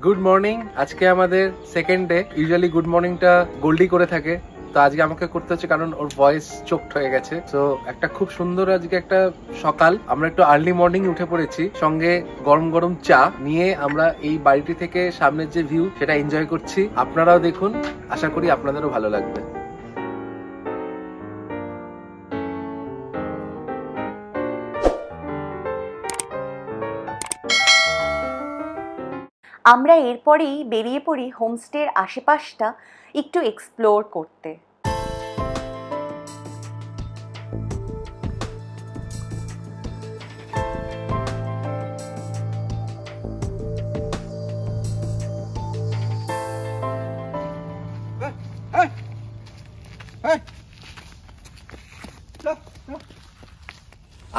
Good morning. আজকে আমাদের second day. Usually good মর্নিংটা গোল্ডি করে থাকে, তো আজকে আমাকে করতে হচ্ছে কারণ ওর ভয়েস চোকড হয়ে গেছে। তো একটা খুব সুন্দর আজকে একটা সকাল, আমরা একটু আর্লি মর্নিং উঠে পড়েছি, সঙ্গে গরম গরম চা নিয়ে আমরা এই বাড়িটি থেকে সামনের যে ভিউ সেটা এনজয় করছি। আপনারাও দেখুন, আশা করি আপনাদেরও ভালো লাগবে। আমরা এরপরেই বেরিয়ে পড়ি হোমস্টের আশেপাশটা একটু এক্সপ্লোর করতে।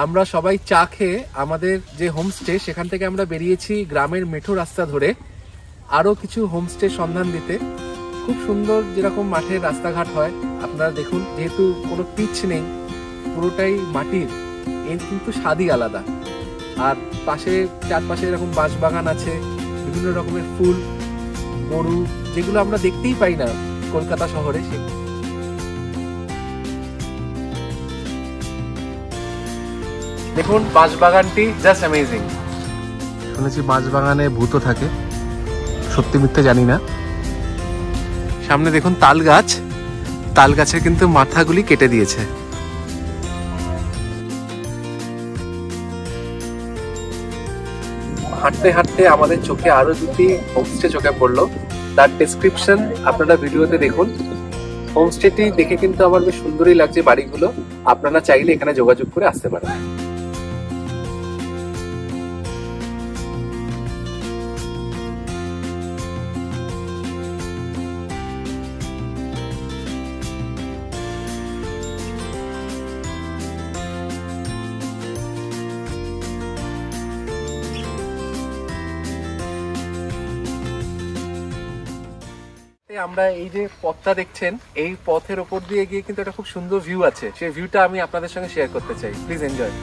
আমরা সবাই চা খেয়ে আমাদের যে হোমস্টে সেখান থেকে আমরা বেরিয়েছি গ্রামের মেঠো রাস্তা ধরে আরো কিছু হোমস্টে সন্ধান দিতে। খুব সুন্দর যেরকম মাঠের রাস্তাঘাট হয়, আপনারা দেখুন, যেহেতু কোনো পিচ নেই, পুরোটাই মাটির, এর কিন্তু স্বাদই আলাদা। আর পাশে চারপাশে এরকম বাঁশবাগান আছে, বিভিন্ন রকমের ফুল, গরু, যেগুলো আমরা দেখতেই পাই না কলকাতা শহরে। দেখুন বাঁশবাগানটি জাস্ট অ্যামেজিং। শুনেছি বাঁশবাগানে ভূতও থাকে, সত্যি মিথ্যে জানি না। সামনে দেখুন তাল গাছ, তাল গাছের কিন্তু মাথাগুলি কেটে দিয়েছে। হাঁটতে হাঁটতে আমাদের চোখে আরো দুটি হোমস্টে চোখে পড়লো, তার ডেসক্রিপশন আপনারা ভিডিওতে দেখুন। হোমস্টেটি দেখে কিন্তু আমার বেশ সুন্দরই লাগছে বাড়িগুলো, আপনারা চাইলে এখানে যোগাযোগ করে আসতে পারেন। আমরা এই যে পথটা দেখছেন, এই পথের ওপর দিয়ে গিয়ে কিন্তু একটা খুব সুন্দর ভিউ আছে, সেই ভিউটা আমি আপনাদের সঙ্গে শেয়ার করতে চাই। Please enjoy.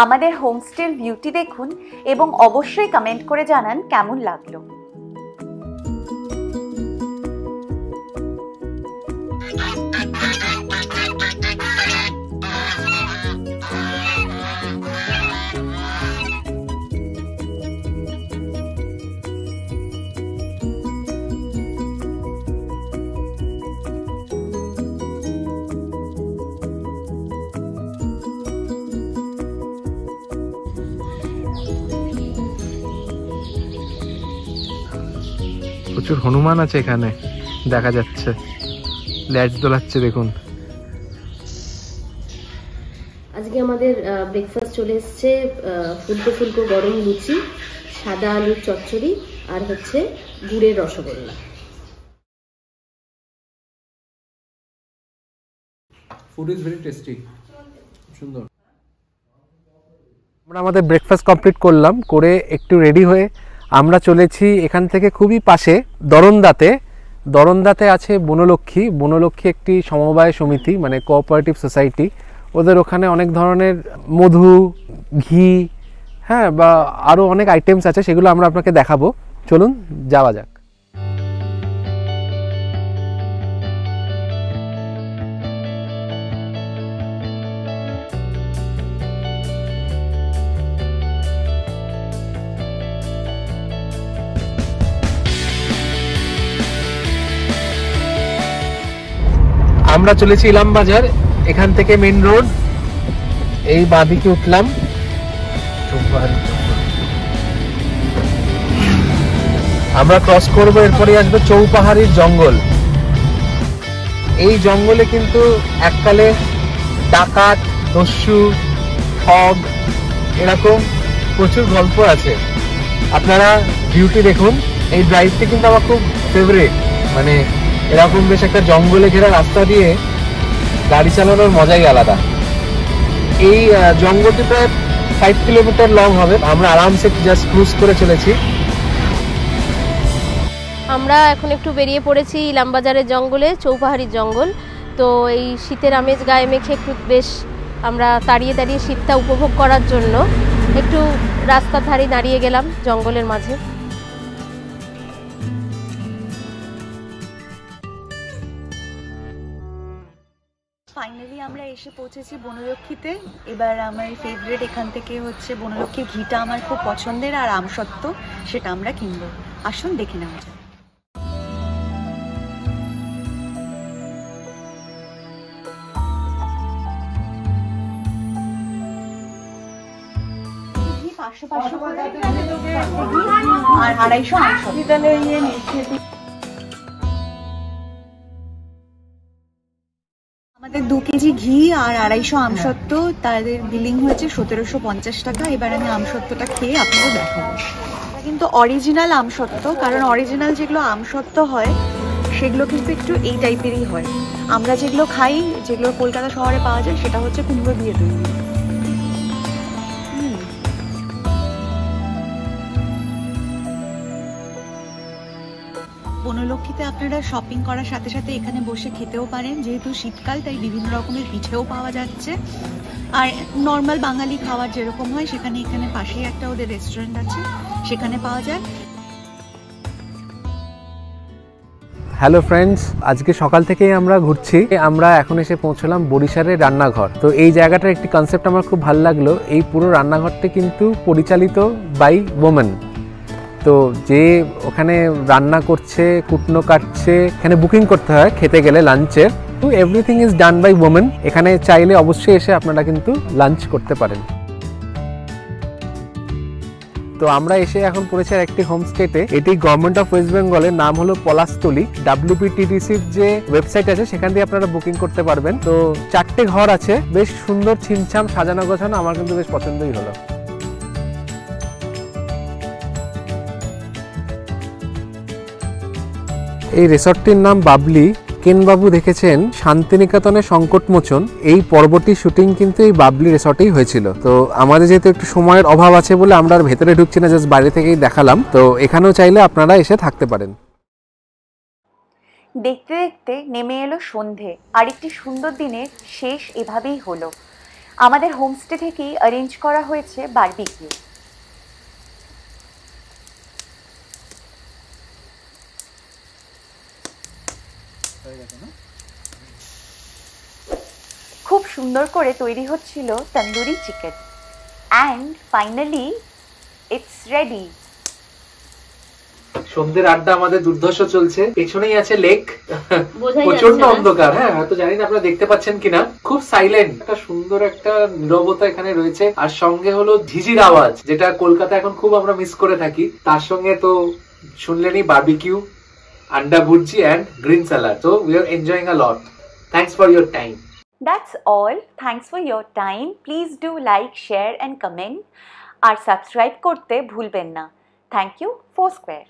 আমাদের হোমস্টের ভিউটি দেখুন এবং অবশ্যই কমেন্ট করে জানান কেমন লাগলো। প্রচুর হনুমান আছে এখানে, দেখা যাচ্ছে ল্যাজ দোলাচ্ছে দেখুন। আজকে আমাদের ব্রেকফাস্ট চলে এসছে ফুলকো ফুলকো গরম লুচি, সাদা আলুর চচ্চড়ি আর হচ্ছে গুড়ের rasgulla. Food is very tasty, সুন্দর। আমরা আমাদের ব্রেকফাস্ট কমপ্লিট করলাম, করে একটু রেডি হয়ে আমরা চলেছি এখান থেকে খুবই পাশে দরন্দাতে। দরন্দাতে আছে বনলক্ষ্মী। বনলক্ষ্মী একটি সমবায় সমিতি, মানে কোঅপারেটিভ সোসাইটি। ওদের ওখানে অনেক ধরনের মধু, ঘি, হ্যাঁ, বা আরও অনেক আইটেমস আছে, সেগুলো আমরা আপনাকে দেখাবো। চলুন যাওয়া যাক। আমরা চলেছি ইলামবাজার, এখান থেকে মেন রোড, এই বাঁদিকে উঠলাম, চৌপাহাড়ির জঙ্গল। আমরা ক্রস করবো, এরপরে আসবে চৌপাহাড়ির জঙ্গল। এই জঙ্গলে কিন্তু এককালে ডাকাত, দস্যু, ঠগ এরকম প্রচুর গল্প আছে। আপনারা ভিউটি দেখুন। এই ড্রাইভটি কিন্তু আমার খুব ফেভারিট। মানে এরকম বেশ একটা জঙ্গলে ঘেরা রাস্তা দিয়ে গাড়ি চালানোর মজাই আলাদা। এই জঙ্গলটি প্রায় 5 কিলোমিটার লং হবে। আমরা আরামসে জাস্ট ক্রুজ করে চলেছি। আমরা এখন একটু বেরিয়ে পড়েছি ইলামবাজারের জঙ্গলে, চৌপাহাড়ির জঙ্গল। তো এই শীতের আমেজ গায়ে মেখে একটু বেশ আমরা দাঁড়িয়ে দাঁড়িয়ে শীতটা উপভোগ করার জন্য একটু রাস্তার ধারে দাঁড়িয়ে গেলাম জঙ্গলের মাঝে। ফাইনালি আমরা এসে পৌঁছেছি বনলক্ষ্মীতে। এবার আমার ফেভারিট এখান থেকে হচ্ছে বনলক্ষ্মীর ঘিটা আমার খুব পছন্দের, আর আমসত্ত্ব সেটা আমরা কিনবো। আসুন দেখে নেওয়া যাক। আর 250 আমাদের 2 কেজি ঘি আর 250 আমসত্ত্ব, তাদের বিলিং হয়েছে 1750 টাকা। এবার আমি আমসত্ত্বটা খেয়ে আপনাদের দেখাবো। এটা কিন্তু অরিজিনাল আমসত্ত্ব, কারণ অরিজিনাল যেগুলো আমসত্ত্ব হয় সেগুলো কিন্তু একটু এই টাইপেরই হয়। আমরা যেগুলো খাই, যেগুলো কলকাতা শহরে পাওয়া যায়, সেটা হচ্ছে কুমড়ো দিয়ে তৈরি। বনলক্ষ্মীতে আপনারা শপিং করার সাথে সাথে এখানে বসে খেতেও পারেন। যেহেতু শীতকাল, তাই বিভিন্ন রকমের পিঠেও পাওয়া যাচ্ছে। আর নর্মাল বাঙালি খাবার যেরকম হয় সেখানে এখানে পাশেই একটা ওদের রেস্টুরেন্ট আছে, সেখানে পাওয়া যায়। হ্যালো ফ্রেন্ডস, আজকে সকাল থেকেই আমরা ঘুরছি। আমরা এখন এসে পৌঁছলাম বরিশালের রান্নাঘর। তো এই জায়গাটার একটি কনসেপ্ট আমার খুব ভালো লাগলো। এই পুরো রান্নাঘরটি কিন্তু পরিচালিত বাই ওমেন। তো যে ওখানে রান্না করছে, কুটনো কাটছে, এখানে বুকিং করতে হয় খেতে গেলে লাঞ্চের। তো everything is done by women. এখানে চাইলে অবশ্যই এসে আপনারা কিন্তু লাঞ্চ করতে পারেন। তো আমরা এসে এখন পড়েছি একটি হোমস্টেতে। এটি গভর্নমেন্ট অফ ওয়েস্ট বেঙ্গলের, নাম হলো পলাশতলী। WPTDCর যে ওয়েবসাইট আছে সেখান দিয়ে আপনারা বুকিং করতে পারবেন। তো 4টে ঘর আছে, বেশ সুন্দর ছিমছাম সাজানো গোছানো। আমার কিন্তু বেশ পছন্দই হলো। এই রিসর্টটির নাম বাবলি। কেনবাবু দেখেছেন শান্তিনিকেতনের সংকটমোচন, এই পর্বটি শুটিং কিন্তু এই বাবলি রিসর্টেই হয়েছিল। তো আমাদের যেহেতু একটু সময়ের অভাব আছে বলে আমরা আর ভেতরে ঢুকছি না, জাস্ট বাইরে থেকেই দেখালাম। তো এখানেও চাইলে আপনারা এসে থাকতে পারেন। দেখতে দেখতে নেমে এলো সন্ধে, আর একটি সুন্দর দিনের শেষ এভাবেই হলো। আমাদের হোমস্টে থেকেই অ্যারেঞ্জ করা হয়েছে বারবিকিউ। খুব সুন্দর করে তৈরি হচ্ছিল tandoori chicken, and finally it's ready. সন্ধ্যের আড্ডা আমাদের দুর্ধর্ষ চলছে। পেছনেই আছে লেক, প্রচন্ড অন্ধকার। হ্যাঁ, হয়তো জানি না আপনারা দেখতে পাচ্ছেন কিনা। খুব সাইলেন্ট, একটা সুন্দর একটা নীরবতা এখানে রয়েছে। আর সঙ্গে হলো ঝিঝির আওয়াজ, যেটা কলকাতা এখন খুব আমরা মিস করে থাকি। তার সঙ্গে তো শুনলেনই বারবিকিউ, আন্ডা bhurji and green salad. So we are enjoying a lot. Thanks for your time. That's all. Thanks for your time. Please do like, share and comment. আর সাবস্ক্রাইব করতে ভুলবেন না। Thank you, Foursquare.